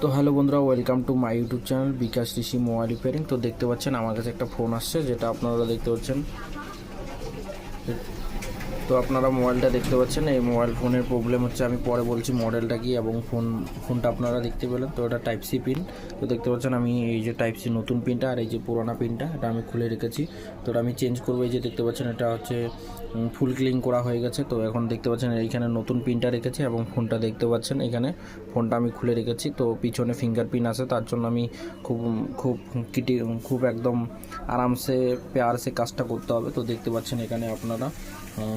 তো হ্যালো বন্ধুরা, welcome to my YouTube channel Bikash Rishi mobile repairing. তো দেখতে পাচ্ছেন আমার কাছে একটা ফোন আসছে, যেটা আপনারা দেখতে পাচ্ছেন। তো আপনারা মোবাইলটা দেখতে পাচ্ছেন, এই মোবাইল ফোনের প্রবলেম হচ্ছে, আমি পরে বলছি মডেলটা কি এবং ফোনটা আপনারা দেখতে পেলেন। তো এটা টাইপ সি পিন। তো দেখতে পাচ্ছেন আমি এই যে টাইপ সি নতুন পিনটা আর এই যে পুরোনো পিনটা এটা আমি খুলে রেখেছি। তো এটা আমি চেঞ্জ করবো। এই যে দেখতে পাচ্ছেন এটা হচ্ছে ফুল ক্লিন করা হয়ে গেছে। তো এখন দেখতে পাচ্ছেন এইখানে নতুন পিনটা রেখেছি এবং ফোনটা দেখতে পাচ্ছেন এখানে ফোনটা আমি খুলে রেখেছি। তো পিছনে ফিঙ্গার প্রিন্ট আছে, তার জন্য আমি খুব খুব খুব একদম আরামসে পেয়ারসে কাজটা করতে হবে। তো দেখতে পাচ্ছেন এখানে আপনারা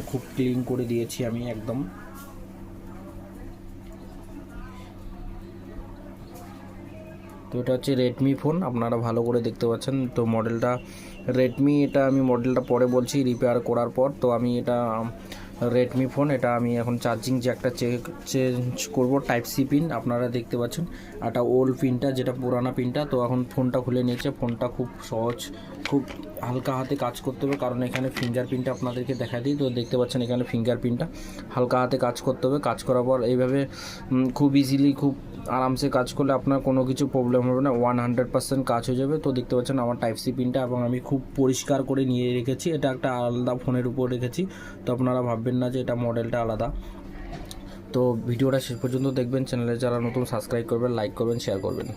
খুব ক্লিন করে দিয়েছি আমি একদম। তো এটা হচ্ছে রেডমি ফোন, আপনারা ভালো করে দেখতে পাচ্ছেন। তো মডেলটা রেডমি, এটা আমি মডেলটা পরে বলছি রিপেয়ার করার পর। তো আমি এটা রেডমি ফোন, এটা আমি এখন চার্জিং জ্যাকটা চেঞ্জ করব। টাইপ সি পিন আপনারা দেখতে পাচ্ছেন, এটা ওল্ড পিনটা, যেটা পুরানা পিনটা। তো এখন ফোনটা খুলে নিয়েছে। ফোনটা খুব সহজ, খুব হালকা হাতে কাজ করতে হবে, কারণ এখানে ফিঙ্গারপ্রিন্টটা আপনাদেরকে দেখা দিই। তো দেখতে পাচ্ছেন এখানে ফিঙ্গারপ্রিন্টটা, হালকা হাতে কাজ করতে হবে। কাজ করার পর এইভাবে খুব ইজিলি, খুব আরামসে কাজ করলে আপনার কোনো কিছু প্রবলেম হবে না, 100% কাজ হয়ে যাবে। তো দেখতে পাচ্ছেন আমার টাইপ সি পিনটা, এবং আমি খুব পরিষ্কার করে নিয়ে রেখেছি। এটা একটা আলাদা ফোনের উপর রেখেছি, তো আপনারা ভাববেন না যে এটা মডেলটা আলাদা। তো ভিডিওটা শেষ পর্যন্ত দেখবেন। চ্যানেলে যারা নতুন সাবস্ক্রাইব করবেন, লাইক করবেন, শেয়ার করবেন।